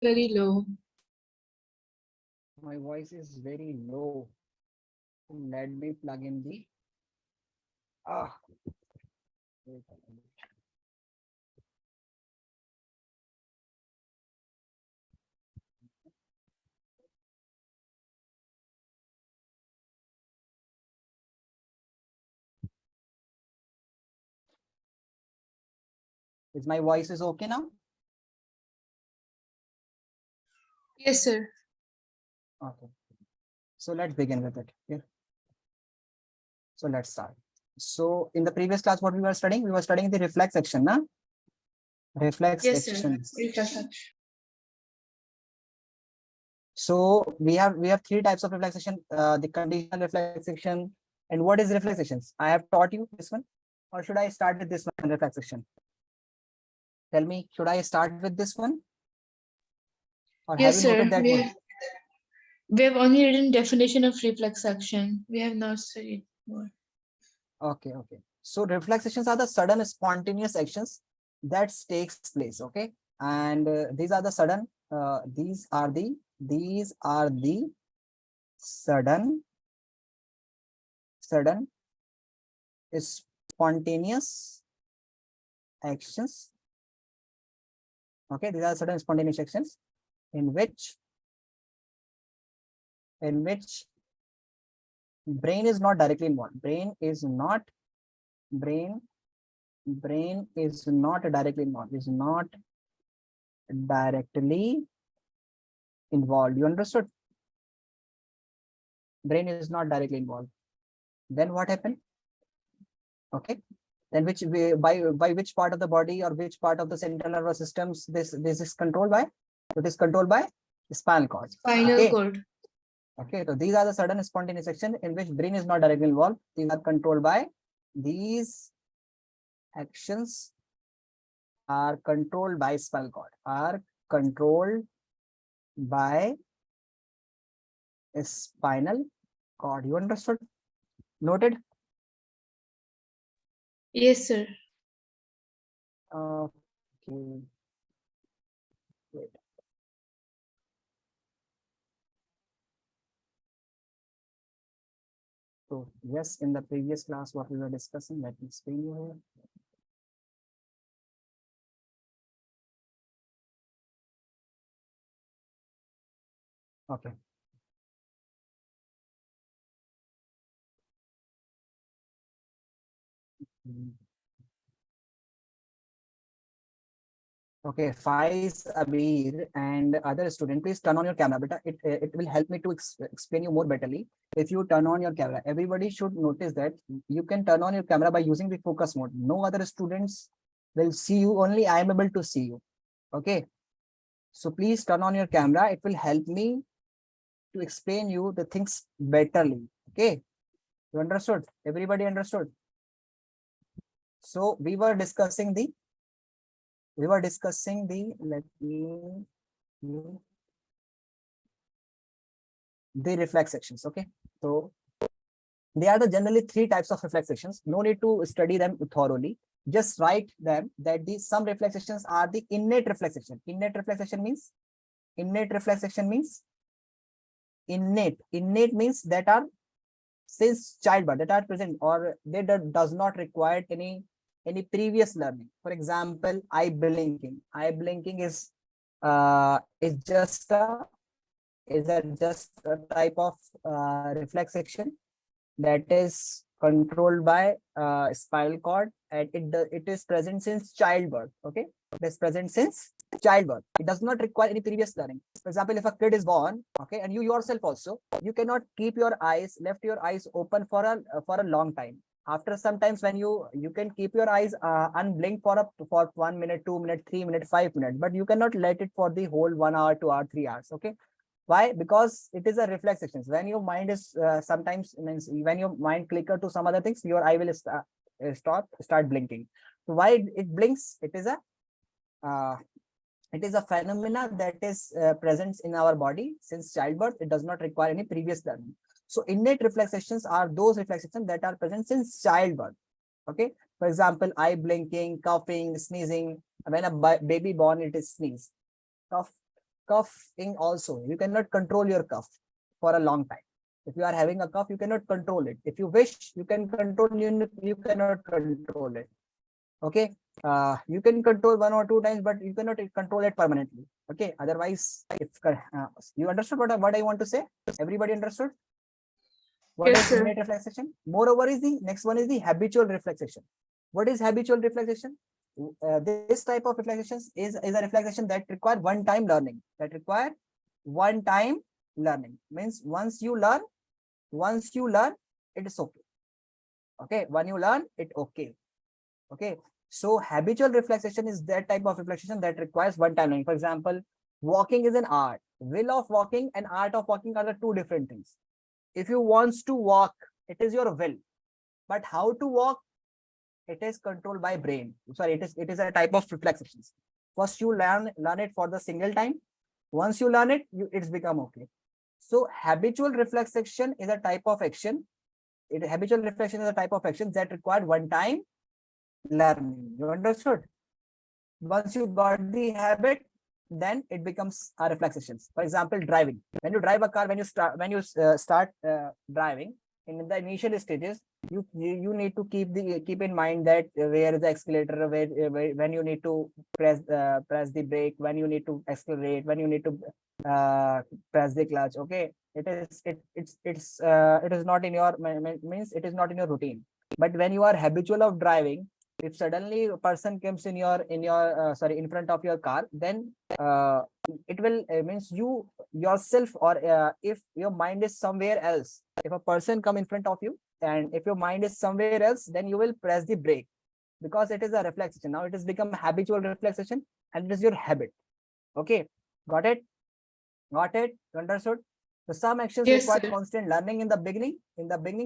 Very low. My voice is very low. Let me plug in the ah. Wait a minute. Is my voice is okay now? Yes, sir. Okay. So let's begin with it. Yeah. So let's start. So in the previous class, what we were studying? We were studying the reflex action, na? Reflex Yes, sir. action. Reflex. So we have three types of reflex action. The conditional reflex action. And what is reflex actions? I have taught you this one, or should I start with this one? Reflex action. Tell me, should I start with this one, or have Yes, you noted sir. that one? We have only written definition of reflex action. We have not studied more. Okay, okay. So reflex actions are the sudden spontaneous actions that takes place. Okay, and these are the sudden. These are the sudden spontaneous actions. Okay, these are sudden spontaneous actions in which brain is not directly involved. Brain is not directly involved. Is not directly involved. You understood? Brain is not directly involved. Then what happened? Okay. Then which way, by which part of the body or which part of the central nervous systems this is controlled by? It is controlled by spinal cord. Spinal Okay. cord. Okay. So these are the sudden spontaneous action in which brain is not directly involved. These are controlled by these actions are controlled by spinal cord. Are controlled by a spinal cord. You understood? Noted? Yes, sir. Okay. Wait. So yes, in the previous class, what we were discussing, let me explain you here. Okay. Okay, Faiz, Abir, and other student, please turn on your camera. But it will help me to explain you more betterly. If you turn on your camera, everybody should notice that you can turn on your camera by using the focus mode. No other students will see you. Only I am able to see you. Okay. So please turn on your camera. It will help me to explain you the things betterly. Okay. You understood? Everybody understood? So we were discussing the let me the reflex actions. Okay, so there are the generally three types of reflex actions. No need to study them thoroughly. Just write them that these some reflex actions are the innate reflex action. Innate reflex action means innate means that are since childbirth, that are present, or they does not require any previous learning. For example, eye blinking. Eye blinking is just a type of reflex action that is controlled by spinal cord, and it is present since childbirth. Okay, it is present since childbirth. It does not require any previous learning. For example, if a kid is born, okay, and you yourself also, you cannot keep your eyes left your eyes open for a long time. After sometimes when you can keep your eyes unblinked for 1 minute, 2 minutes, 3 minutes, 5 minutes, but you cannot let it for the whole 1 hour, 2 hour, 3 hours. Okay, why? Because it is a reflex action. When your mind is sometimes means when your mind clicker to some other things, your eye will start blinking. So why it blinks? Uh, it is a phenomena that is present in our body since childbirth. It does not require any previous learning. So innate reflexations are those reflexations that are present since childbirth. Okay. For example, eye blinking, coughing, sneezing. When a baby born, it is sneeze, cough, coughing also. You cannot control your cough for a long time. If you are having a cough, you cannot control it. If you wish, you can control, you cannot control it. Okay. You can control 1 or 2 times, but you cannot control it permanently. Okay. Otherwise, if you understood what I want to say, everybody understood what Yes, is sir. innate reflexation. Moreover, is the next one is the habitual reflexation. What is habitual reflexation? This type of reflexation is a reflexation that require one-time learning. That require one-time learning. Means once you learn, it is okay. Okay. When you learn, it okay. Okay. So habitual reflexation is that type of reflexation that requires one-time learning. For example, walking is an art. Will of walking and art of walking are the two different things. If you want to walk, it is your will. But how to walk, it is controlled by brain. Sorry, it is a type of reflexations. First, you learn it for the single time. Once you learn it, it's become okay. So habitual reflexation is a type of action. Habitual reflection is a type of action that required one-time learning. You understood? Once you got the habit, then it becomes a reflexations. For example, driving. When you drive a car, when you start driving in the initial stages, you need to keep in mind that where is the accelerator, where when you need to press the brake, when you need to accelerate, when you need to press the clutch. Okay, it is not in your means it is not in your routine. But when you are habitual of driving, if suddenly a person comes in in front of your car, then it will means you yourself, or if your mind is somewhere else, if a person come in front of you and if your mind is somewhere else, then you will press the brake, because it is a reflexation. Now it has become habitual reflexation and it is your habit. Okay, got it? Understood? So some actions Yes, require sir. constant learning in the beginning.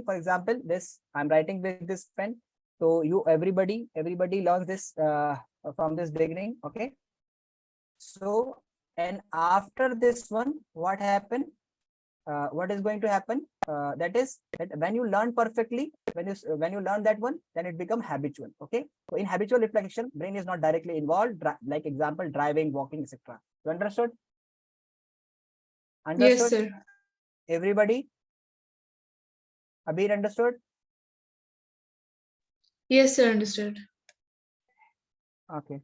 For example, this I'm writing with this pen. So everybody learns this from this beginning. Okay. So, and after this one, what happened? What is going to happen? That is that when you learn perfectly, when you learn that one, then it becomes habitual. Okay. So in habitual reflection, brain is not directly involved. Like example, driving, walking, etc. You understood? Yes, Understood? sir. Everybody? Abir understood? Yes, sir. Understood. Okay.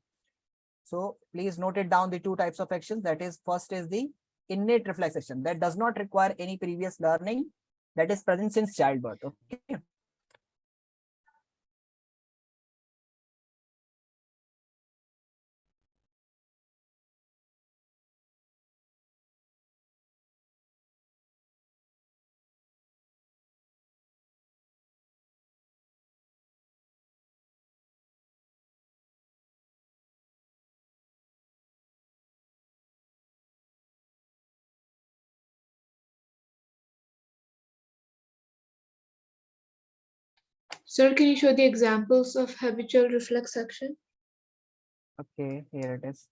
So please note it down, the two types of actions. That is, first is the innate reflexation that does not require any previous learning, that is present since childbirth. Okay. Sir, can you show the examples of habitual reflex action? Okay, here it is.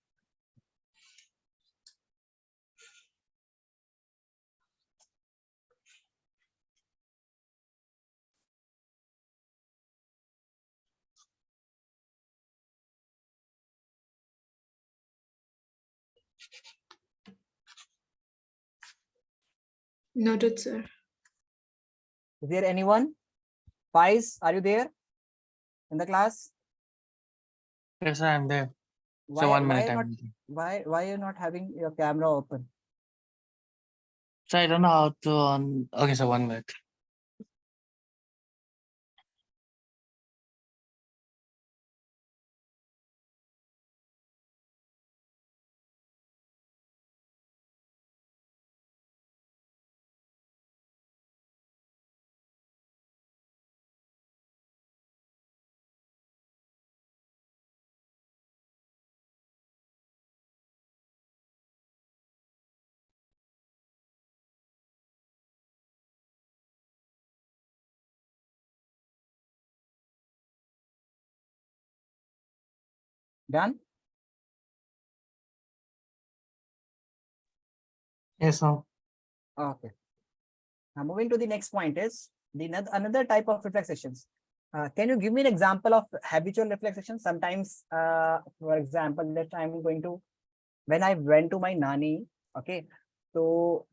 Noted, sir. Is there anyone? Pais, are you there in the class? Yes, I am there. So Why 1 minute, not I'm waiting. why you're not having your camera open? So I don't know how to on. Okay, so 1 minute. Done? Yes, no. Okay. Now moving to the next point is the another type of reflexations. Can you give me an example of habitual reflexation? Sometimes, for example, that I'm going to, when I went to my nani Okay, so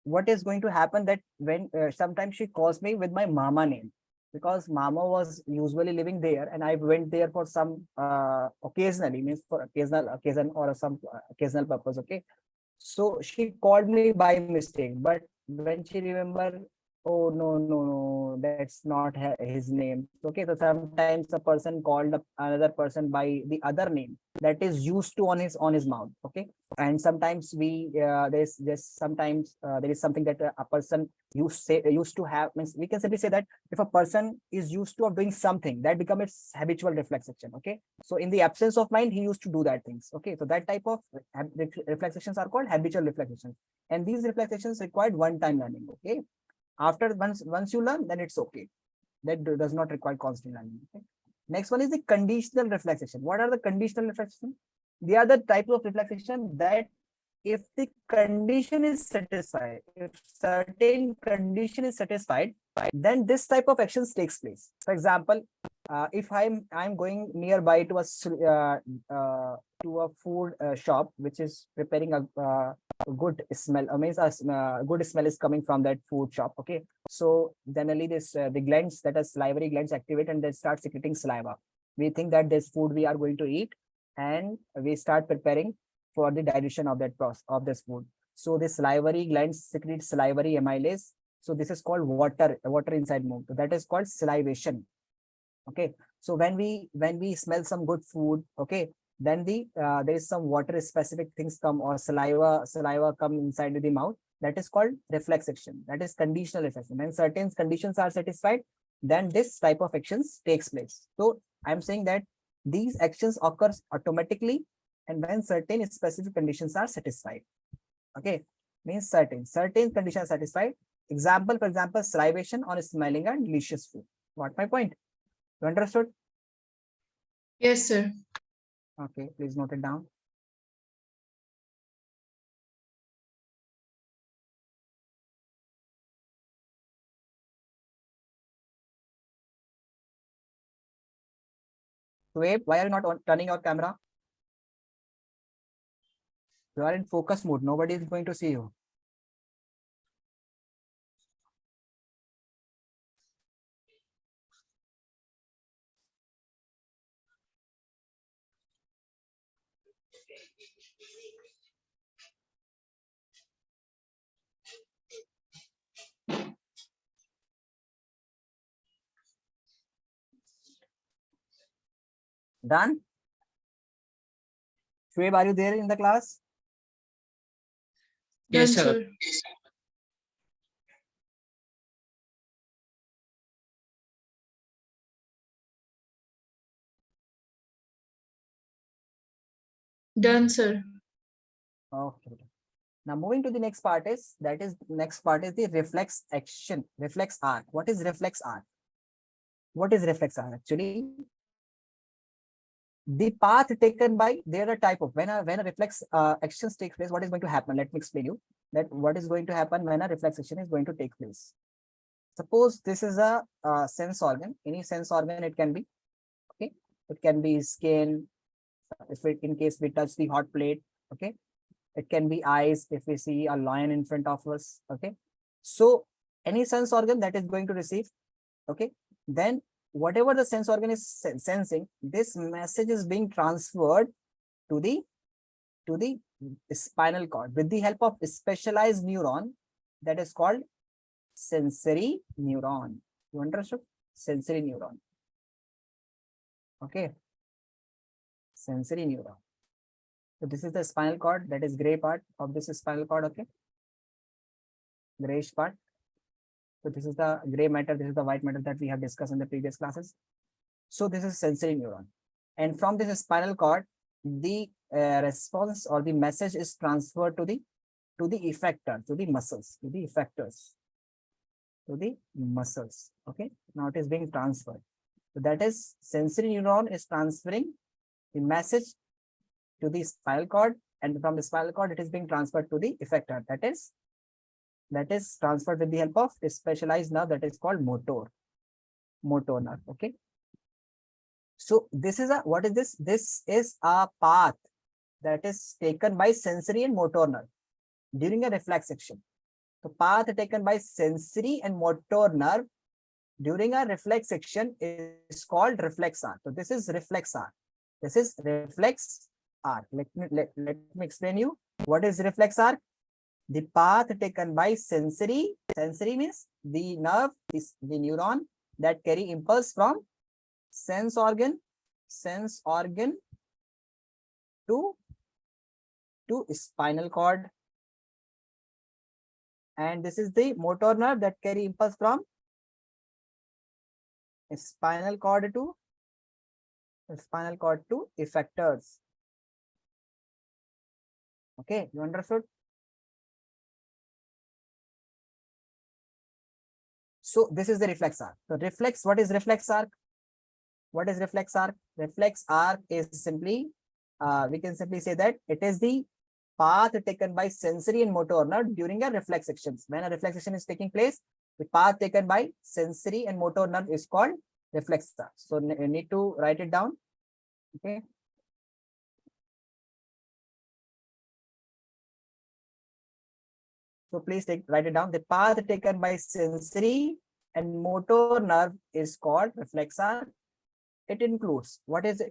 what is going to happen that when sometimes she calls me with my mama name, because mama was usually living there and I went there for some occasionally, means for occasion or some occasional purpose. Okay, so she called me by mistake, but when she remember, oh no, that's not his name. Okay, so sometimes a person called another person by the other name that is used to on his mouth. Okay, and sometimes we there's just sometimes there is something that a person used to have, means we can simply say that if a person is used to of doing something, that becomes its habitual reflex action. Okay, so in the absence of mind, he used to do that things. Okay, so that type of reflexations are called habitual reflexations, and these reflexations required one time learning. Okay, after once you learn, then it's okay. That does not require constant learning. Okay? Next one is the conditional reflexation. What are the conditional reflexation? They are the type of reflexation that if the condition is satisfied, if certain condition is satisfied, then this type of actions takes place. For example, if I'm going nearby to a food shop which is preparing a good smell, means a good smell is coming from that food shop. Okay, so generally this the glands, that are salivary glands, activate and they start secreting saliva. We think that this food we are going to eat, and we start preparing for the dilution of that process of this food. So the salivary glands secrete salivary amylase. So this is called water inside mouth. So that is called salivation. Okay, so when we smell some good food, okay, then there is some water specific things come, or saliva come inside the mouth. That is called reflex action. That is conditional reflection. When certain conditions are satisfied, then this type of actions takes place. So I'm saying that these actions occurs automatically, and when certain specific conditions are satisfied. Okay, means certain conditions are satisfied. Example, for example, salivation or smelling a delicious food. What my point? You understood? Yes, sir. Okay, please note it down. Wait, why are you not turning your camera? You are in focus mode. Nobody is going to see you. Done? Shoaib, are you there in the class? Done, Yes, sir. sir. Done, sir. Okay. Now moving to the next part is the reflex action, reflex arc. What is reflex arc? What is reflex arc actually? The path taken by, there are type of, when a reflex actions takes place, what is going to happen? Let me explain you that what is going to happen when a reflex action is going to take place. Suppose this is a sense organ, any sense organ it can be. Okay, it can be skin, if it, in case we touch the hot plate. Okay, it can be eyes if we see a lion in front of us. Okay, so any sense organ that is going to receive. Okay, then whatever the sense organ is sensing, this message is being transferred to the spinal cord with the help of a specialized neuron that is called sensory neuron. You understood? Sensory neuron. Okay, sensory neuron. So this is the spinal cord, that is gray part of this spinal cord. Okay, grayish part. So this is the gray matter, this is the white matter that we have discussed in the previous classes. So this is sensory neuron, and from this spinal cord, the response or the message is transferred to the effector, to the muscles, to the effectors, to the muscles. Okay, now it is being transferred. So that is sensory neuron is transferring the message to the spinal cord, and from the spinal cord it is being transferred to the effector. That is transferred with the help of a specialized nerve that is called motor nerve. Okay, so this is a, what is this? This is a path that is taken by sensory and motor nerve. during a reflex action. The path taken by sensory and motor nerve during a reflex action is called reflex arc. So this is reflex arc. This is reflex arc. Let me explain you what is reflex arc. The path taken by sensory means the nerve, is the neuron that carry impulse from sense organ to spinal cord, and this is the motor nerve that carry impulse from spinal cord to effectors. Okay, you understood? So this is the reflex arc. So reflex, what is reflex arc? What is reflex arc? Reflex arc is simply, we can simply say that it is the path taken by sensory and motor nerve during a reflex action. When a reflex action is taking place, the path taken by sensory and motor nerve is called reflex arc. So you need to write it down. Okay. So please write it down. The path taken by sensory and motor nerve is called reflex arc. It includes, what is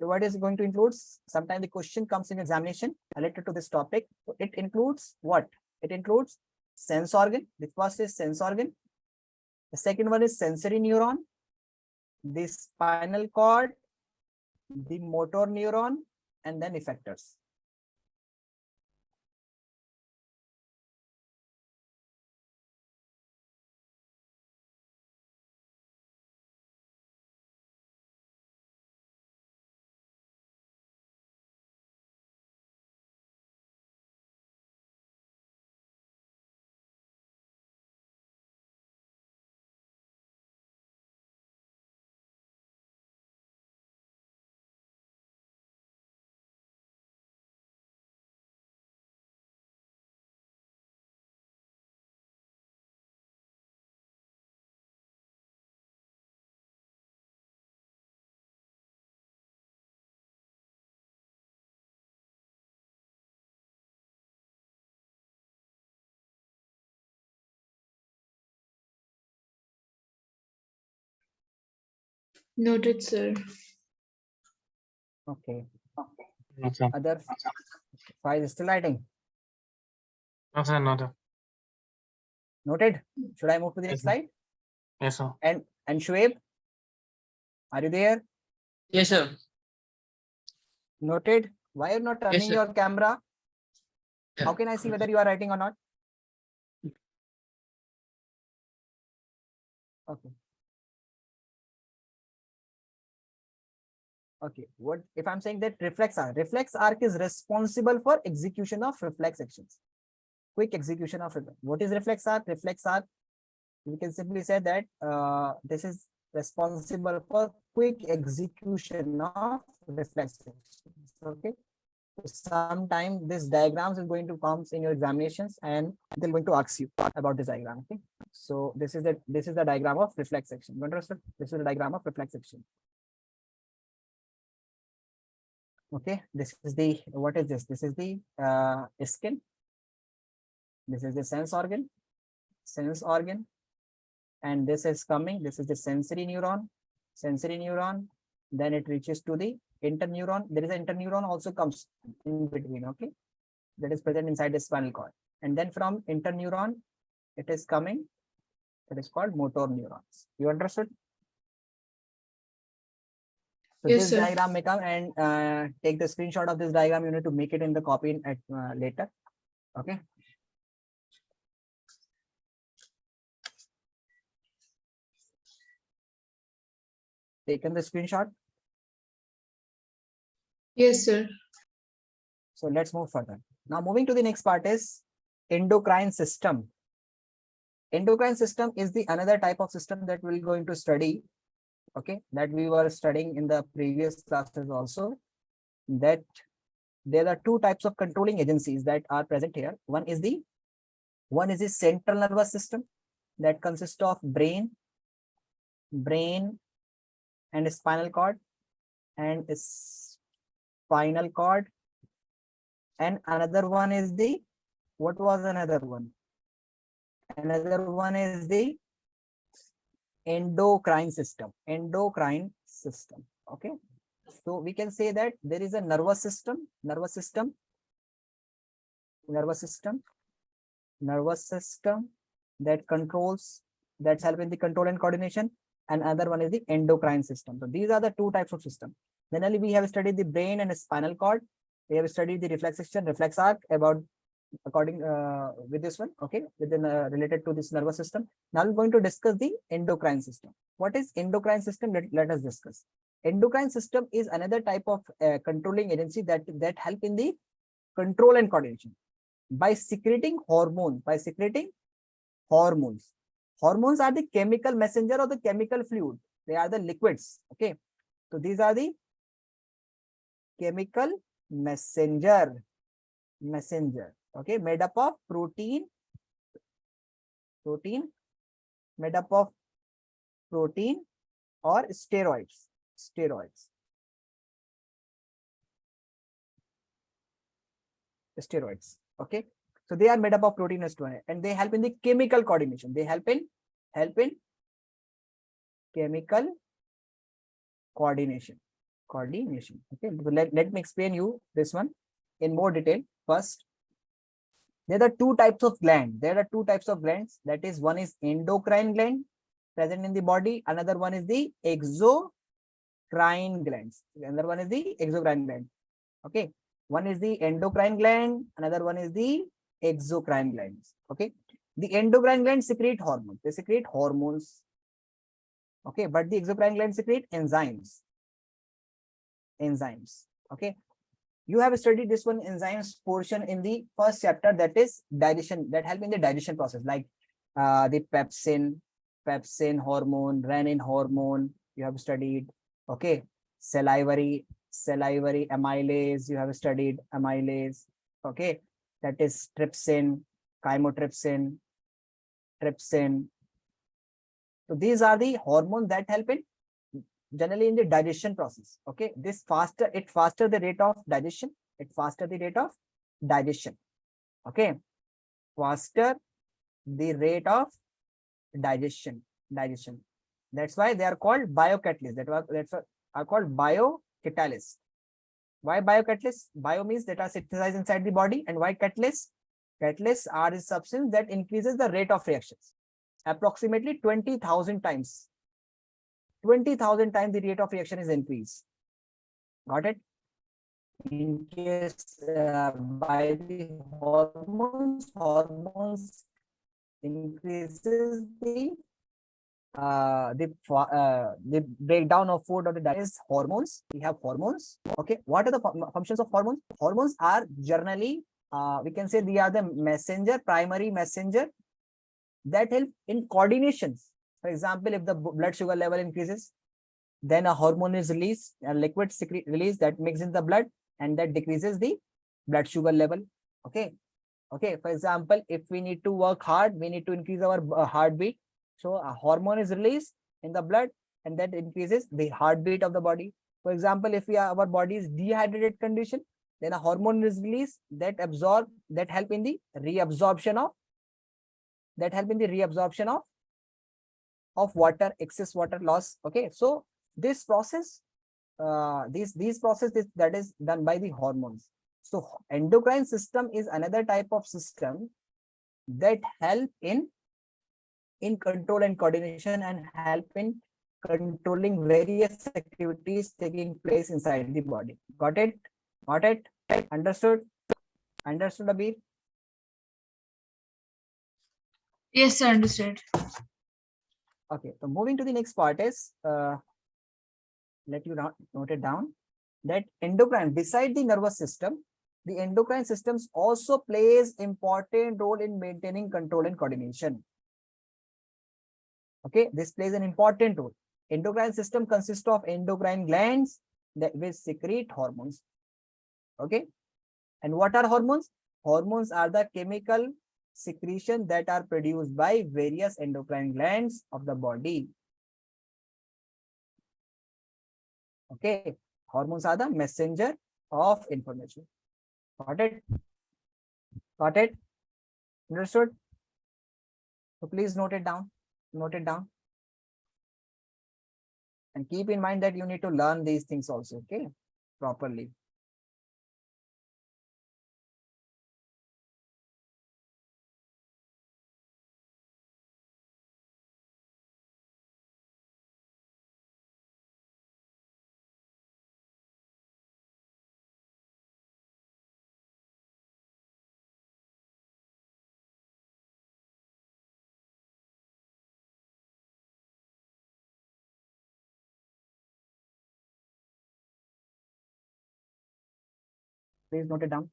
going to include? Sometimes the question comes in examination related to this topic. It includes what? It includes sense organ. The first is sense organ. The second one is sensory neuron, the spinal cord, the motor neuron, and then effectors. Noted, sir. Okay. No, sir. Other five is still writing. No, sir, no, sir. Noted. Should I move to the next Yes, sir. slide? Yes, sir. And Shoaib, are you there? Yes, sir. Noted. Why are you not turning sir. your camera? Yeah. How can I see whether you are writing or not? Okay. Okay. What if I'm saying that reflex arc? Reflex arc is responsible for execution of reflex actions. Quick execution of reflex. What is reflex arc? Reflex arc, we can simply say that this is responsible for quick execution of reflex actions. Okay. Sometime this diagrams is going to come in your examinations and they're going to ask you about this diagram. Okay. So this is the diagram of reflex action. You understood? This is the diagram of reflex action. Okay, this is the, what is this? This is the skin. This is the sense organ, and this is coming. This is the sensory neuron. Then it reaches to the interneuron. There is an interneuron also comes in between. Okay, that is present inside the spinal cord, and then from interneuron, it is coming. It is called motor neurons. You understood? So Yes, this sir. diagram may come and take the screenshot of this diagram. You need to make it in the copy at later. Okay. Taken the screenshot. Yes, sir. So let's move further. Now moving to the next part is endocrine system. Endocrine system is the another type of system that we're going to study. Okay, that we were studying in the previous classes also. That there are two types of controlling agencies that are present here. One is the central nervous system that consists of brain and spinal cord and spinal cord, and another one is the What was another one? Another one is the endocrine system. Endocrine system. Okay. So we can say that there is a nervous system, nervous system that controls, that's helping the control and coordination, and another one is the endocrine system. So these are the two types of system. Generally, we have studied the brain and spinal cord. We have studied the reflex system, reflex arc about according with this one, okay, within related to this nervous system. Now we're going to discuss the endocrine system. What is endocrine system? Let us discuss. Endocrine system is another type of controlling agency that help in the control and coordination by secreting hormones. Hormones are the chemical messenger or the chemical fluid. They are the liquids. Okay, so these are the chemical messenger. Okay, made up of protein, made up of protein or steroids. Okay, so they are made up of protein and steroid, and they help in the chemical coordination. They help in chemical coordination. Okay, so let me explain you this one in more detail. First, there are two types of glands. That is, one is endocrine gland present in the body. Another one is the exocrine glands. Okay, one is the endocrine gland. Another one is the exocrine glands. Okay, the endocrine glands secrete hormones. They secrete hormones. Okay, but the exocrine glands secrete enzymes. Okay, you have studied this one enzymes portion in the first chapter, that is digestion, that help in the digestion process, like the pepsin hormone, renin hormone you have studied. Okay, salivary amylase, you have studied amylase. Okay, that is trypsin, chymotrypsin, trypsin. So these are the hormones that help in generally in the digestion process. Okay, this faster the rate of digestion. Okay, faster the rate of digestion. That's why they are called biocatalysts. That's what are called biocatalysts. Why biocatalysts? Bio means that are synthesized inside the body, and why catalysts? Catalysts are the substance that increases the rate of reactions approximately 20,000 times. 20,000 times the rate of reaction is increased. Got it? In case by the hormones increases the breakdown of food or the diet is hormones. We have hormones. Okay, what are the functions of hormones? Hormones are generally we can say they are the primary messenger that help in coordinations. For example, if the blood sugar level increases, then a hormone is released, a liquid released that mixes in the blood, and that decreases the blood sugar level. Okay. For example, if we need to work hard, we need to increase our heartbeat. So a hormone is released in the blood, and that increases the heartbeat of the body. For example, if our body is dehydrated condition, then a hormone is released that help in the reabsorption of water, excess water loss. Okay, so this process, these processes that is done by the hormones. So endocrine system is another type of system that help in control and coordination, and help in controlling various activities taking place inside the body. Got it? Understood, Abir? Yes, sir, understood. Okay, so moving to the next part is let you note it down that endocrine, beside the nervous system, the endocrine systems also plays important role in maintaining control and coordination. Okay, this plays an important role. Endocrine system consists of endocrine glands that will secrete hormones. Okay, and what are hormones? Hormones are the chemical secretion that are produced by various endocrine glands of the body. Okay, hormones are the messenger of information. Got it? Understood? So please note it down. Note it down. And keep in mind that you need to learn these things also, okay? Properly. Please note it down.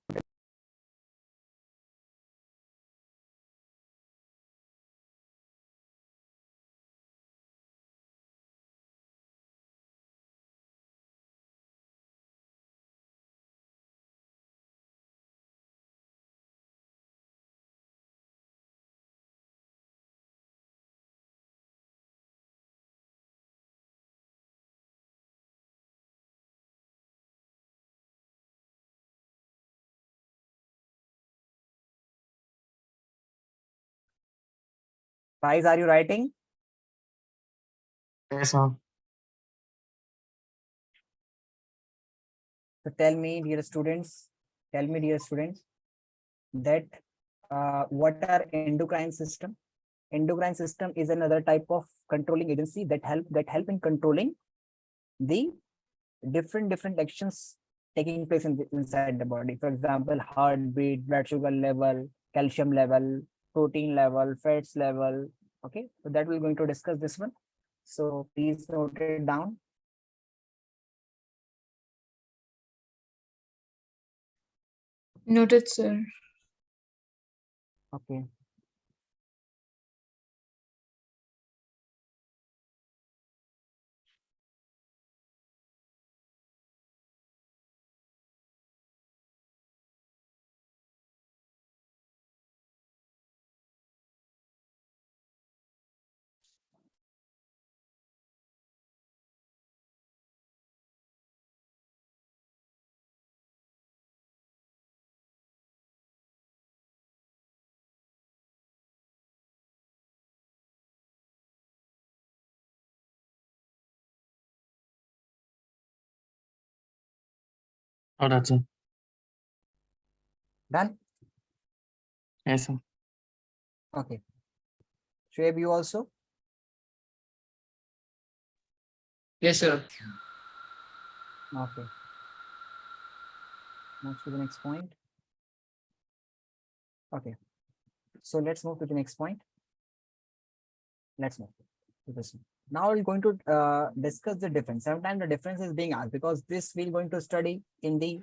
Guys, are you writing? Yes, ma'am. So tell me, dear students, that what are endocrine system? Endocrine system is another type of controlling agency that help in controlling the different actions taking place inside the body. For example, heartbeat, blood sugar level, calcium level, protein level, fats level. Okay, so that we're going to discuss this one. So please note it down. Noted, sir. Okay. Oh, that's it. Done. Yes, sir. Okay. Shoaib, you also? Yes, sir. Okay. Move to the next point. Okay. So let's move to the next point. Let's move to this one. Now we're going to discuss the difference. Sometimes the difference is being asked because this we're going to study in the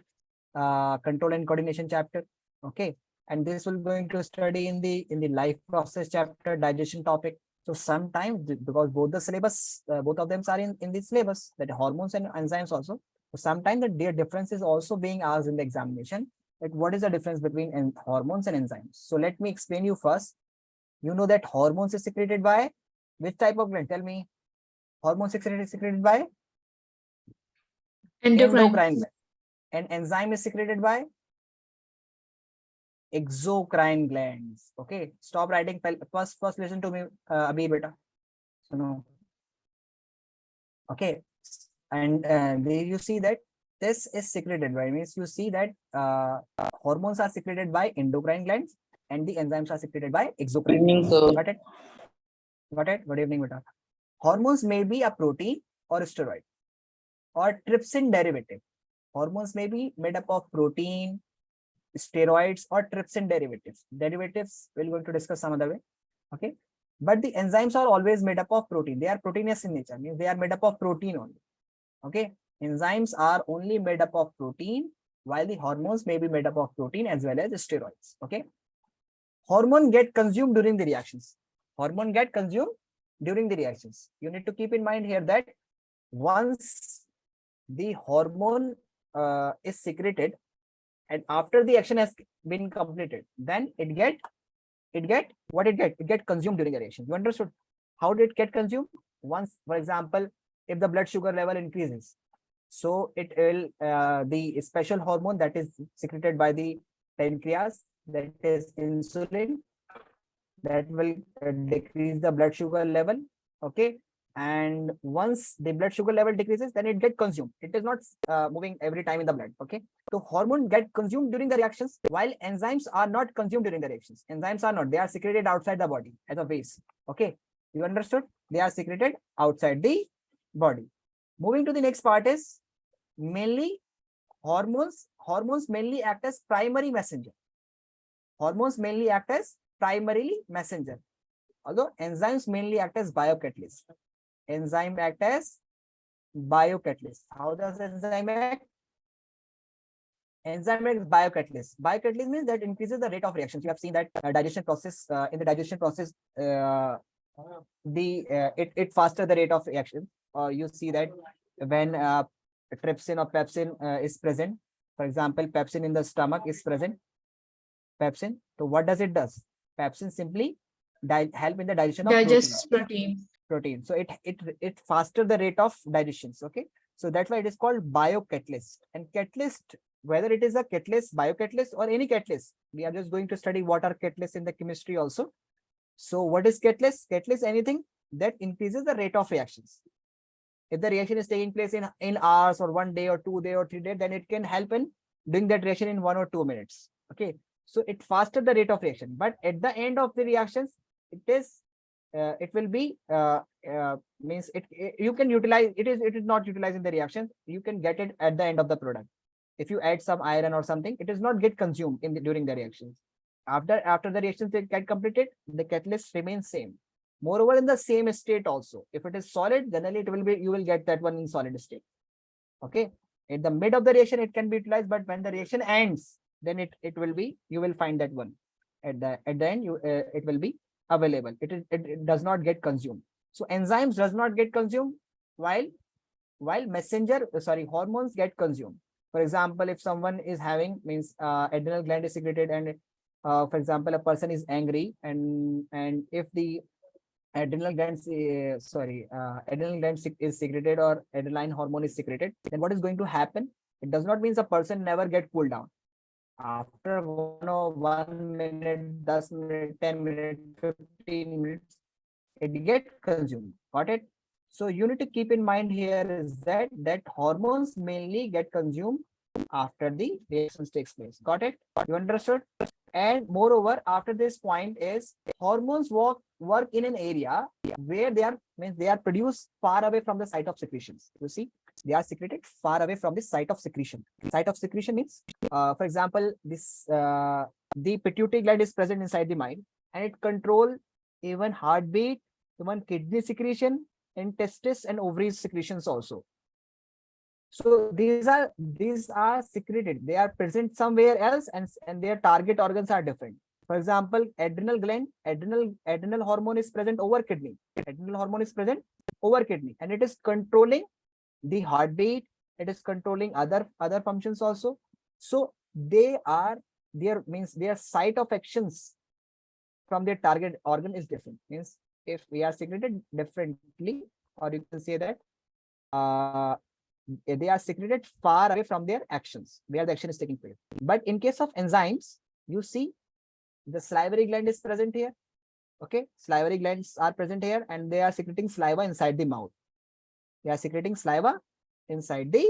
control and coordination chapter. Okay. And this will going to study in the life process chapter, digestion topic. So sometimes because both the syllabus, both of them are in the syllabus, that hormones and enzymes also. So sometimes their difference is also being asked in the examination. That what is the difference between hormones and enzymes? So let me explain you first. You know that hormones is secreted by which type of gland? Tell me. Hormones secreted by Endocrine. endocrine gland. And enzyme is secreted by exocrine glands. Okay. Stop writing. First listen to me, Abhi beta. So no. Okay. And there you see that this is secreted by, means you see that hormones are secreted by endocrine glands and the enzymes are secreted by exocrine glands. Got it? Got it? Good evening, beta. Hormones may be a protein or a steroid or trypsin derivative. Hormones may be made up of protein, steroids, or trypsin derivatives. Derivatives we're going to discuss some other way. Okay. But the enzymes are always made up of protein. They are proteinous in nature, means they are made up of protein only. Okay. Enzymes are only made up of protein, while the hormones may be made up of protein as well as steroids. Okay. Hormone get consumed during the reactions. Hormone get consumed during the reactions. You need to keep in mind here that once the hormone is secreted and after the action has been completed, then it get consumed during the reaction. You understood? How did it get consumed? Once, for example, if the blood sugar level increases, so it will the special hormone that is secreted by the pancreas, that is insulin, that will decrease the blood sugar level. Okay, and once the blood sugar level decreases, then it get consumed. It is not moving every time in the blood. Okay, so hormone get consumed during the reactions, while enzymes are not consumed during the reactions. Enzymes are not, they are secreted outside the body as a waste. Okay, you understood? They are secreted outside the body. Moving to the next part is mainly hormones mainly act as primary messenger. Hormones mainly act as primarily messenger, although enzymes mainly act as biocatalyst. Enzyme act as biocatalyst. How does enzyme act? Enzyme acts biocatalyst. Biocatalyst means that increases the rate of reactions. You have seen that digestion process. In the digestion process, it faster the rate of reaction. You see that when trypsin or pepsin is present. For example, pepsin in the stomach is present. Pepsin. So what does it does? Pepsin simply help in the digestion of Digests protein. So it faster the rate of digestions. Okay, so that's why it is called biocatalyst. And catalyst, whether it is a catalyst, biocatalyst, or any catalyst, we are just going to study what are catalysts in the chemistry also. So what is catalyst? Catalyst, anything that increases the rate of reactions. If the reaction is taking place in hours or 1 day or 2 day or 3 days, then it can help in doing that reaction in 1 or 2 minutes. Okay, so it faster the rate of reaction, but at the end of the reactions, it will be means you can utilize it is not utilizing the reaction. You can get it at the end of the product. If you add some iron or something, it does not get consumed during the reactions. After the reactions they get completed, the catalyst remains same. Moreover, in the same state also, if it is solid, generally it will be, you will get that one in solid state. Okay, in the mid of the reaction it can be utilized, but when the reaction ends, then it will be, you will find that one at the end, it will be available. It does not get consumed. So enzymes does not get consumed, while hormones get consumed. For example, if someone is having, means adrenal gland is secreted, and for example a person is angry, and if the adrenal gland is secreted, or adrenaline hormone is secreted, then what is going to happen? It does not mean the person never get cooled down. After 1 minute, 10 minutes, 10 minutes, 15 minutes, it get consumed. Got it? So you need to keep in mind here is that hormones mainly get consumed after the reactions takes place. Got it? You understood? And moreover, after this point is hormones work in an area where they are produced far away from the site of secretions. You see, they are secreted far away from the site of secretion. Site of secretion means, for example, the pituitary gland is present inside the mind, and it control even heartbeat, even kidney secretion, and testis and ovaries secretions also. So these are secreted. They are present somewhere else, and their target organs are different. For example, adrenal gland, adrenal hormone is present over kidney. Adrenal hormone is present over kidney, and it is controlling the heartbeat. It is controlling other functions also. So their site of actions from their target organ is different. Means if we are secreted differently, or you can say that they are secreted far away from their actions, where the action is taking place. But in case of enzymes, you see the salivary gland is present here. Okay, salivary glands are present here, and they are secreting saliva inside the mouth. They are secreting saliva inside the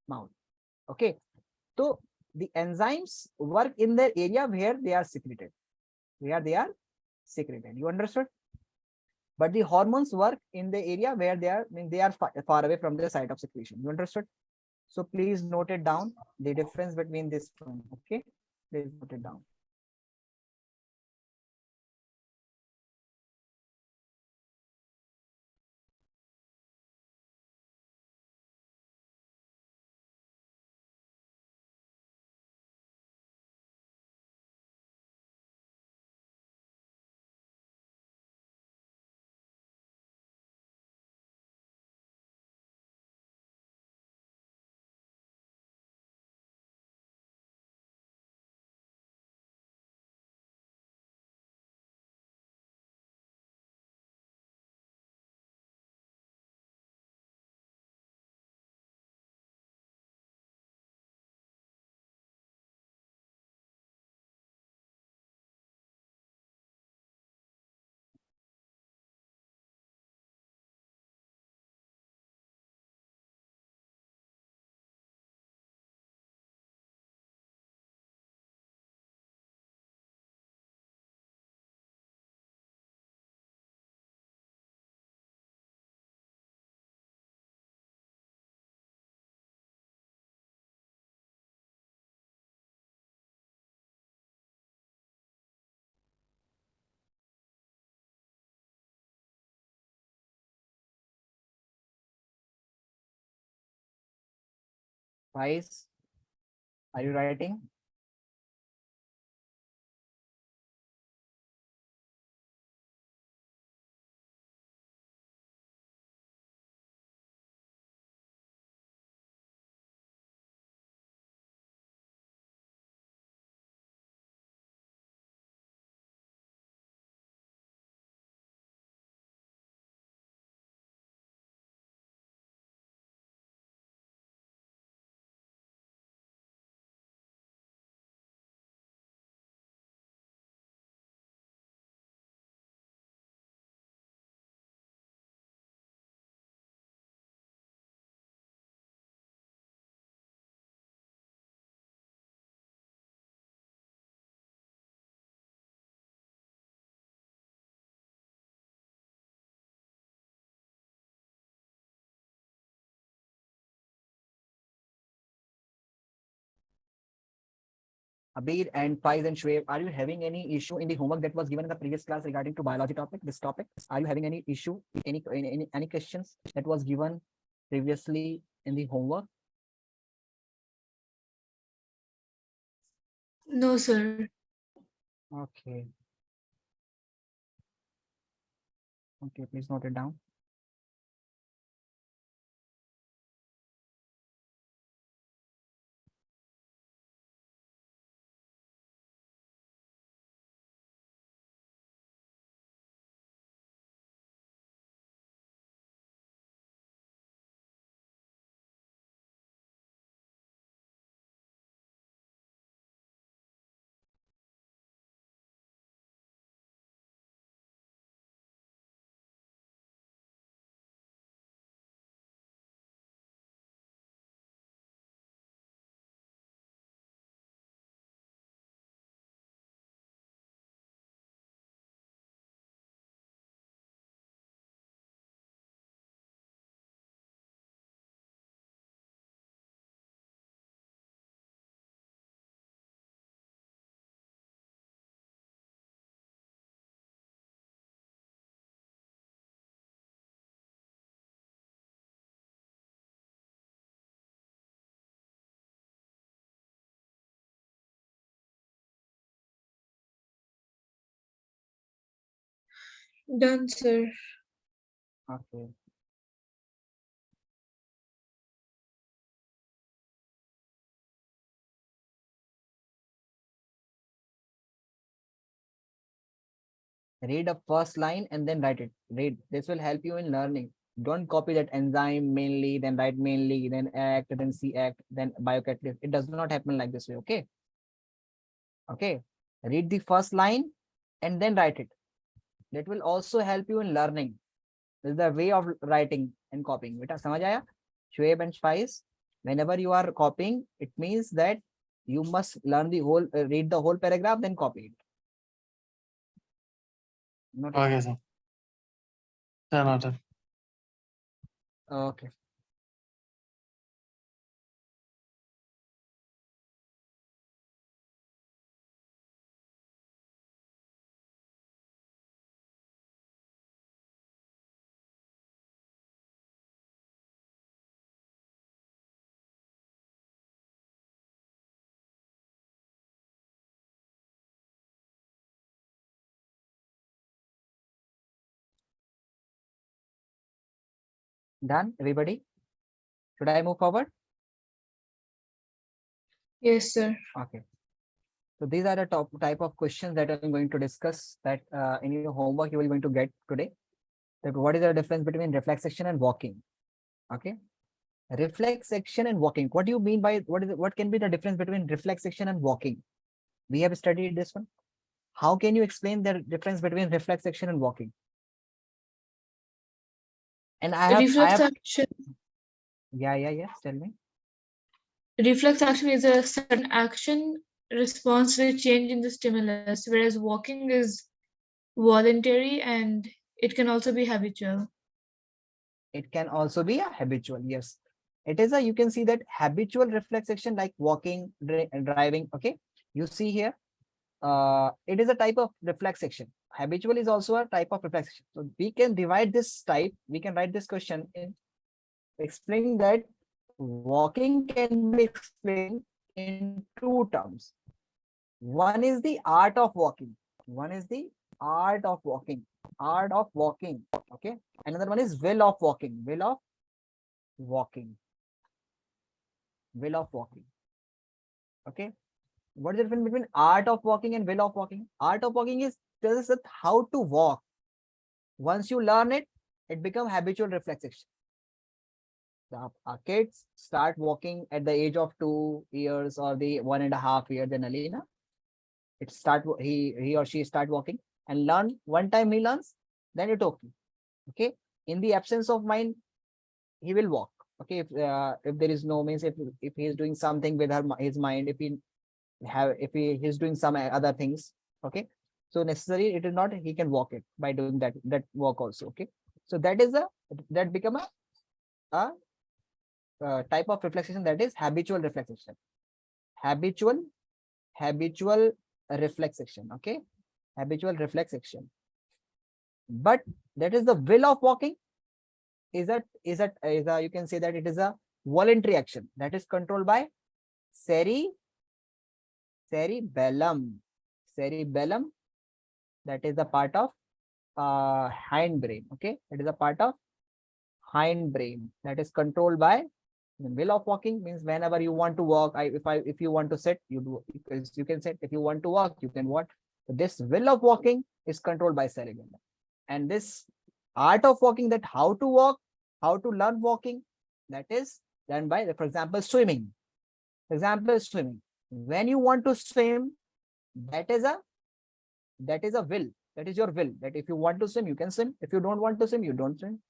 mouth. Okay, so the enzymes work in the area where they are secreted. You understood? But the hormones work in the area where they are far away from the site of secretion. You understood? So please note it down, the difference between this one. Okay, please note it down. Faiz, are you writing? Abir and Faiz and Shweb, are you having any issue in the homework that was given in the previous class regarding to biology topic, this topic? Are you having any issue, any questions that was given previously in the homework? No, sir. Okay. Okay, please note it down. Done, sir. Okay. Read a first line and then write it. Read. This will help you in learning. Don't copy that enzyme mainly, then write mainly, then act, then C act, then biocatalyst. It does not happen like this way. Okay. Okay. Read the first line and then write it. That will also help you in learning. This is the way of writing and copying. Beta, samajh aaya? Shoaib and Shfaiz, whenever you are copying, it means that you must learn the whole, read the whole paragraph, then copy it. Not Okay, sir. Sir, noted. okay. Done, everybody? Should I move forward? Yes, sir. Okay. So these are the top type of questions that I'm going to discuss that in your homework you will going to get today. That what is the difference between reflexation and walking? Okay. Reflexation and walking. What do you mean by what can be the difference between reflexation and walking? We have studied this one. How can you explain the difference between reflexation and walking? And I Reflex have action. yeah. Tell me. Reflex action is a sudden action response to a change in the stimulus, whereas walking is voluntary and it can also be habitual. It can also be a habitual. Yes, it is a, you can see that habitual reflexation like walking, driving. Okay, you see here, it is a type of reflexation. Habitual is also a type of reflexation. So we can divide this type. We can write this question in explaining that walking can be explained in two terms. One is the art of walking. One is the art of walking. Art of walking. Okay. Another one is will of walking. Will of walking. Will of walking. Okay. What is the difference between art of walking and will of walking? Art of walking is tells us how to walk. Once you learn it, it becomes habitual reflex. Our kids start walking at the age of 2 years or the 1.5 years. Then Alina, he or she start walking and learn. One time he learns, then it's okay. Okay. In the absence of mind, he will walk. Okay. If there is no means, if he is doing something with his mind, if he is doing some other things. Okay. So necessary it is not, he can walk it by doing that walk also. Okay. So that become a type of reflection, that is habitual reflection. Habitual reflection. Okay. Habitual reflection. But that is the will of walking is a, you can say that it is a voluntary action that is controlled by cerebellum. That is the part of hindbrain. Okay. It is a part of hindbrain that is controlled by the will of walking. Means whenever you want to walk, if you want to sit, you do, you can sit. If you want to walk, you can walk. So this will of walking is controlled by cerebellum. And this art of walking, that how to walk, how to learn walking, that is done by, for example, swimming. Swimming. When you want to swim, that is a will. That is your will. That if you want to swim, you can swim. If you don't want to swim, you don't swim.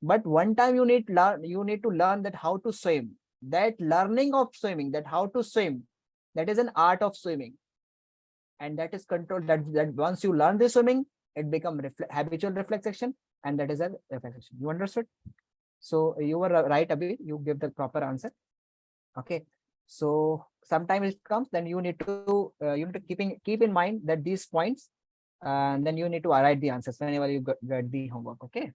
But one time you need to learn that how to swim. That learning of swimming, that how to swim, that is an art of swimming. And that is controlled, that once you learn the swimming, it becomes habitual reflection, and that is a reflection. You understood? So you were right, Abhi. You give the proper answer. Okay. So sometimes it comes, then you need to keep in mind that these points, and then you need to write the answers whenever you get the homework. Okay.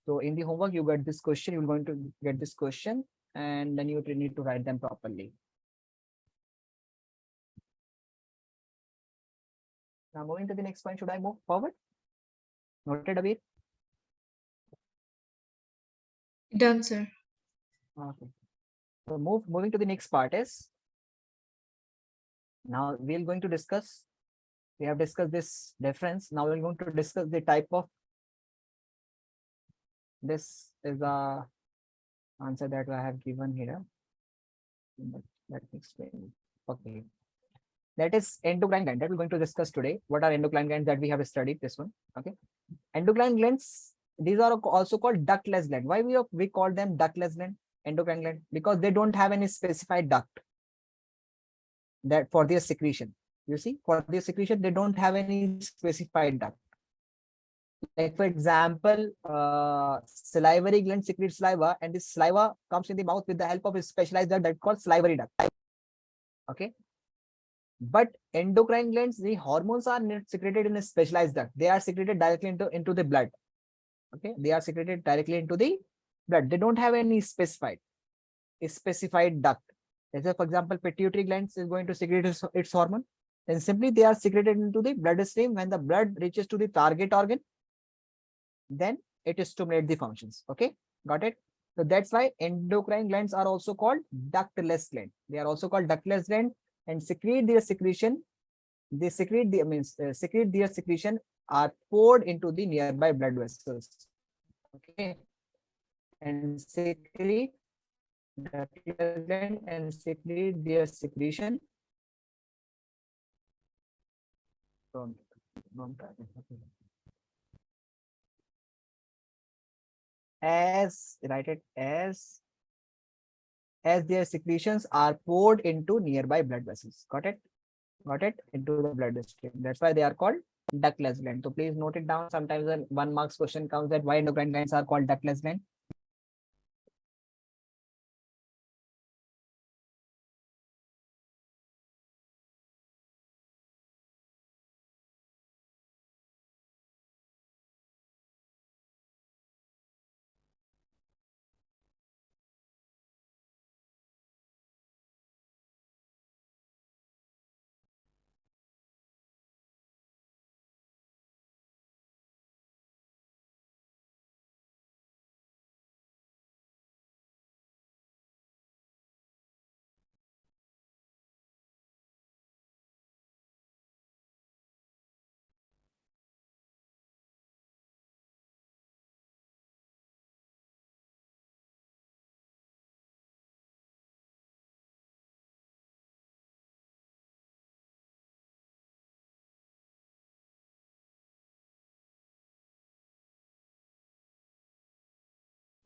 So in the homework, you get this question, you're going to get this question, and then you need to write them properly. Now moving to the next point, should I move forward? Noted, Abir? Done, sir. Okay. So moving to the next part is, now we're going to discuss, we have discussed this difference. Now we're going to discuss the type of, this is the answer that I have given here. Let me explain. Okay. That is endocrine gland that we're going to discuss today. What are endocrine glands that we have studied? This one. Okay. Endocrine glands, these are also called ductless gland. Why we call them ductless gland, endocrine gland? Because they don't have any specified duct that for their secretion. You see, for their secretion, they don't have any specified duct. Like for example, salivary gland secretes saliva, and this saliva comes in the mouth with the help of a specialized duct that called salivary duct. Okay. But endocrine glands, the hormones are not secreted in a specialized duct. They are secreted directly into the blood. Okay. They are secreted directly into the blood. They don't have any specified duct. Let's say, for example, pituitary glands is going to secrete its hormone. Then simply they are secreted into the bloodstream. When the blood reaches to the target organ, then it stimulates the functions. Okay, got it? So that's why endocrine glands are also called ductless gland. They are also called ductless gland and secrete their secretion. They secrete their secretion are poured into the nearby blood vessels. Okay, and secrete ductless gland and secrete their secretion. Don't as write it as their secretions are poured into nearby blood vessels. Got it? Got it? Into the bloodstream. That's why they are called ductless gland. So please note it down. Sometimes when 1 marks question comes that why endocrine glands are called ductless gland.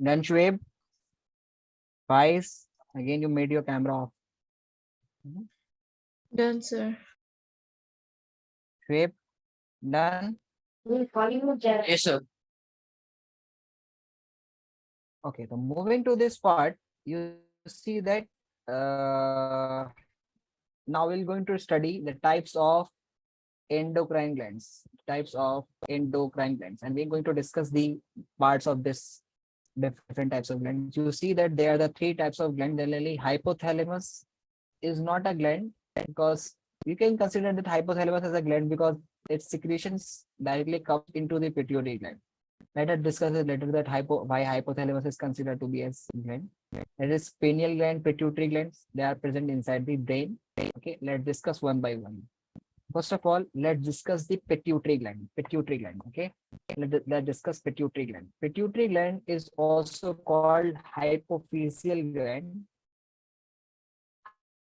Done, Shoaib? Vice, again, you made your camera off. Done, sir. Shoaib, done. Yes, sir. Okay, so moving to this part, you see that now we're going to study the types of endocrine glands, and we're going to discuss the parts of this different types of glands. You see that there are the three types of gland. Generally, hypothalamus is not a gland because you can consider that hypothalamus as a gland because its secretions directly comes into the pituitary gland. Let us discuss it later that why hypothalamus is considered to be a gland. That is pineal gland, pituitary glands. They are present inside the brain. Okay, let's discuss one by one. First of all, let's discuss the pituitary gland. Pituitary gland. Okay, let's discuss pituitary gland. Pituitary gland is also called hypophyseal gland.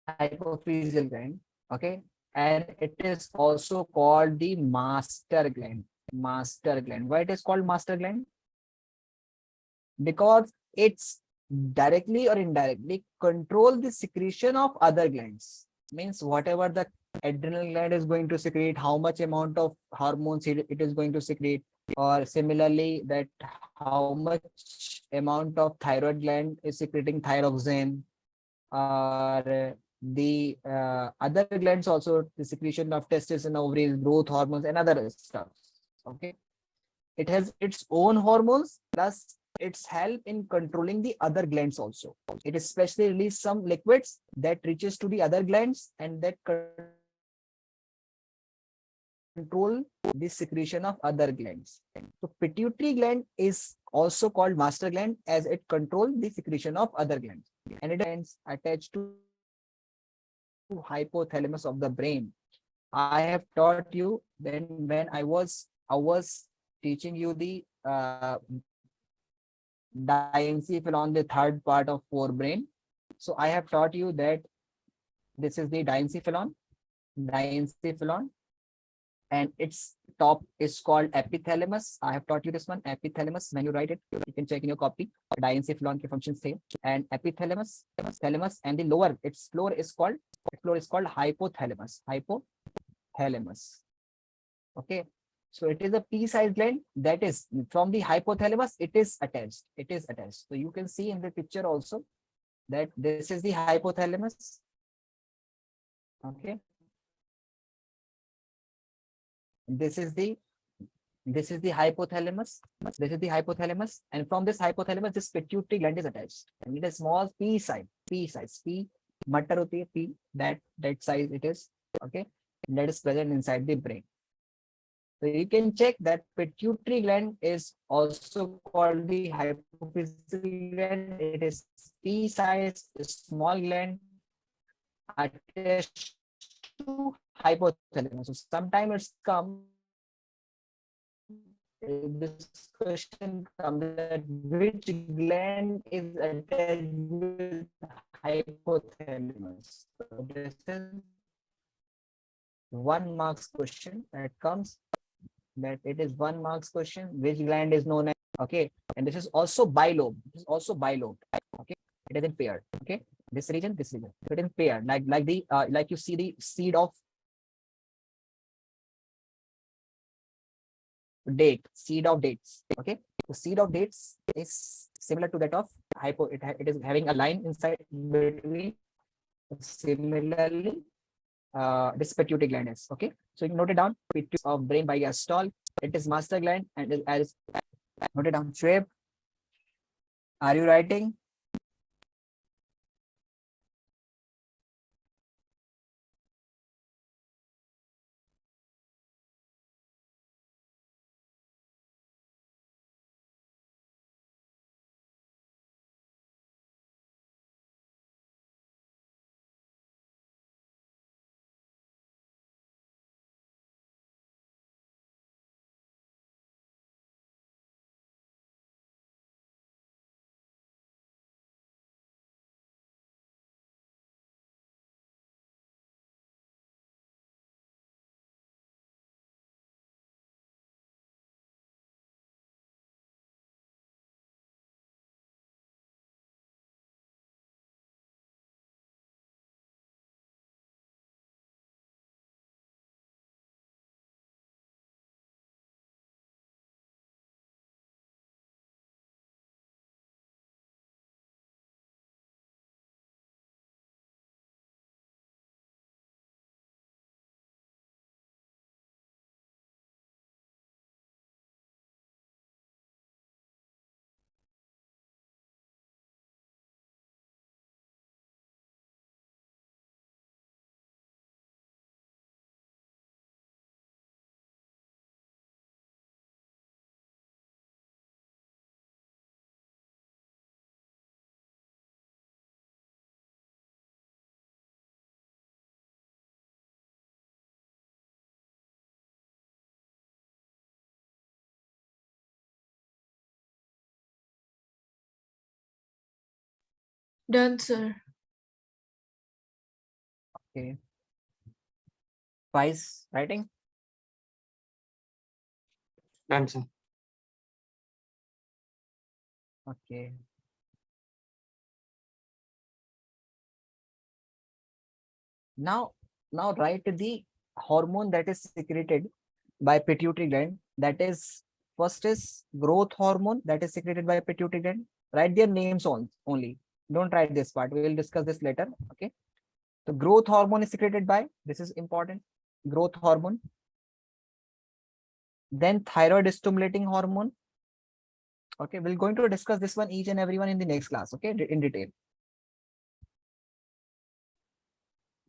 Hypophyseal gland. Okay, and it is also called the master gland. Master gland. Why it is called master gland? Because it's directly or indirectly control the secretion of other glands. Means whatever the adrenal gland is going to secrete, how much amount of hormones it is going to secrete, or similarly that how much amount of thyroid gland is secreting thyroxine, or the other glands also, the secretion of testes and ovaries, growth hormones and other stuff. Okay, it has its own hormones plus its help in controlling the other glands also. It especially release some liquids that reaches to the other glands and that control the secretion of other glands. So pituitary gland is also called master gland as it controls the secretion of other glands, and it is attached to hypothalamus of the brain. I have taught you then when I was teaching you the diencephalon, the third part of forebrain. So I have taught you that this is the diencephalon, and its top is called epithalamus. I have taught you this one, epithalamus. When you write it, you can check in your copy. Diencephalon ke function same, and epithalamus, thalamus, and the lower, its floor is called hypothalamus. Hypothalamus. Okay. So it is a pea-sized gland that is from the hypothalamus. It is attached. So you can see in the picture also that this is the hypothalamus. Okay. This is the hypothalamus. And from this hypothalamus, this pituitary gland is attached. And it is small pea-size. Pea, matter hoti hai, pea, that size it is. Okay. And that is present inside the brain. So you can check that pituitary gland is also called the hypophyseal gland. It is pea-sized, small gland attached to hypothalamus. So sometimes it's come, this question comes that which gland is attached with hypothalamus. So this is 1 marks question that comes, that it is 1 marks question, which gland is known as, okay, and this is also bilobe. Okay, it is in pair. Okay, this region, so it is in pair, like the like you see the seed of dates. Okay, so seed of dates is similar to that of it is having a line inside between. Similarly, this pituitary gland is. Okay, so you note it down. Pituitary of brain by Gastol. It is master gland and as note it down. Shoaib, are you writing? Done, sir. Okay. Twice writing. Done, sir. Okay. Now, write the hormone that is secreted by pituitary gland. That is, first is growth hormone that is secreted by pituitary gland. Write their names only. Don't write this part. We will discuss this later. Okay. The growth hormone is secreted by, this is important, growth hormone. Then thyroid stimulating hormone. Okay, we're going to discuss this one, each and every one in the next class. Okay, in detail.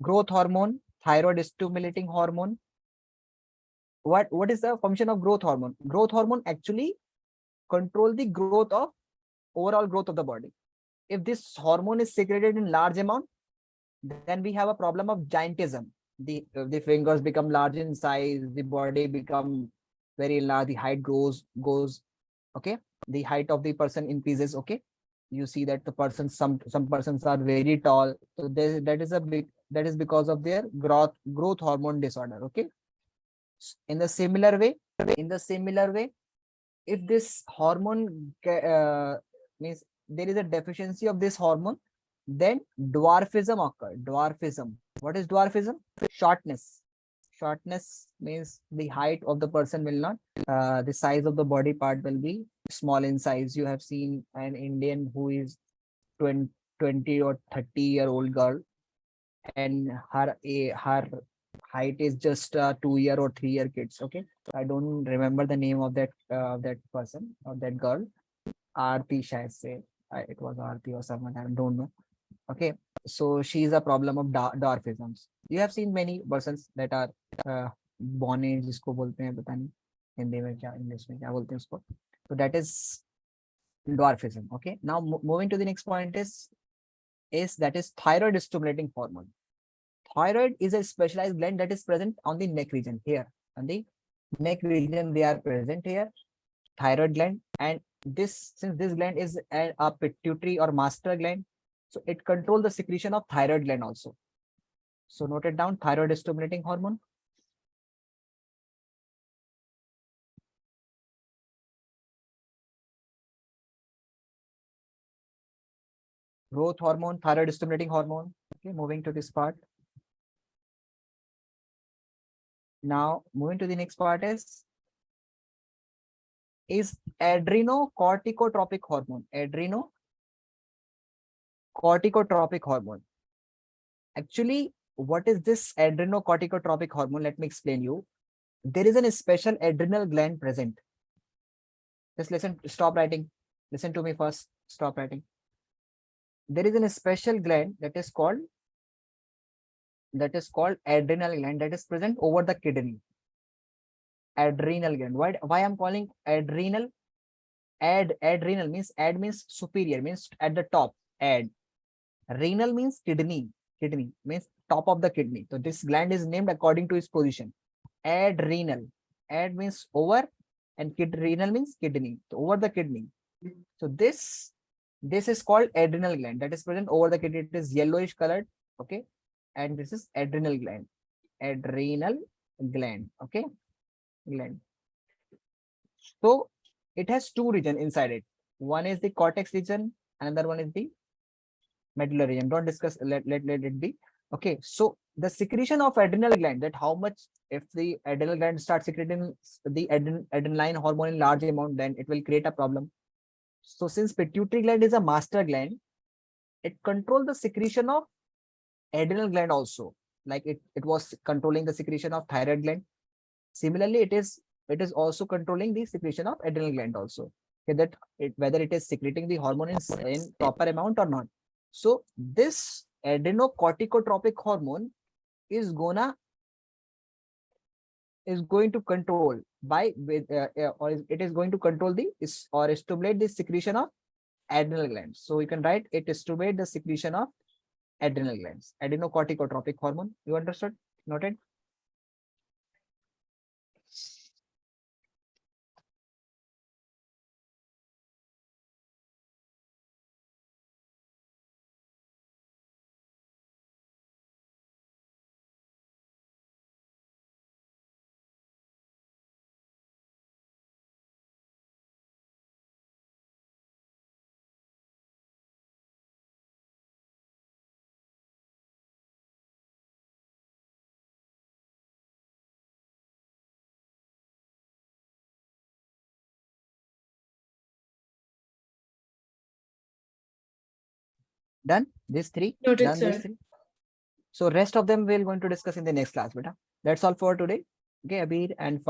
Growth hormone, thyroid stimulating hormone. What is the function of growth hormone? Growth hormone actually control the growth of overall growth of the body. If this hormone is secreted in large amount, then we have a problem of giantism. The fingers become large in size, the body become very large, the height goes. Okay, the height of the person increases. Okay, you see that the person, some persons are very tall, so that is because of their growth hormone disorder. Okay, in the similar way, if this hormone means there is a deficiency of this hormone, then dwarfism occur. Dwarfism, what is dwarfism? Shortness means the height of the person will not, the size of the body part will be small in size. You have seen an Indian who is 20 or 30-year-old girl, and her height is just 2 year or 3 year kids. Okay, I don't remember the name of that person or that girl. Aarti, shayad say. It was Aarti or someone, I don't know. Okay, so she is a problem of dwarfisms. You have seen many persons that are born age, जिसको बोलते हैं पता नहीं हिंदी में क्या, English में क्या बोलते हैं उसको. So that is dwarfism. Okay, now moving to the next point is that is thyroid stimulating hormone. Thyroid is a specialized gland that is present on the neck region. Here on the neck region they are present here, thyroid gland. And this, since this gland is a pituitary or master gland, so it controls the secretion of thyroid gland also. So note it down, thyroid stimulating hormone. Growth hormone, thyroid stimulating hormone. Okay, moving to this part. Now moving to the next part is adrenocorticotropic hormone. Adrenocorticotropic hormone. Actually, what is this adrenocorticotropic hormone? Let me explain you. There is a special adrenal gland present. Just listen, stop writing. Listen to me first, stop writing. There is a special gland that is called adrenal gland that is present over the kidney. Adrenal gland. Why I'm calling adrenal? Adrenal means, ad means superior, means at the top. Renal means kidney means top of the kidney. So this gland is named according to its position. Adrenal. Ad means over, and renal means kidney. So over the kidney. So this is called adrenal gland that is present over the kidney. It is yellowish colored. Okay, and this is adrenal gland. Okay, gland. So it has two regions inside it. One is the cortex region, another one is the medullary region. Don't discuss, let it be. Okay, so the secretion of adrenal gland, that how much, if the adrenal gland starts secreting the adrenaline hormone in large amount, then it will create a problem. So since pituitary gland is a master gland, it controls the secretion of adrenal gland also, like it was controlling the secretion of thyroid gland. Similarly, it is also controlling the secretion of adrenal gland also. Okay, that whether it is secreting the hormone in proper amount or not. So this adrenocorticotropic hormone is going to control by or it is going to control or stimulate the secretion of adrenal glands. So you can write it stimulate the secretion of adrenal glands. Adrenocorticotropic hormone. You understood? Noted? Done? These three? Noted, Done these sir. three? So rest of them we're going to discuss in the next class, beta. That's all for today. Okay, Abir and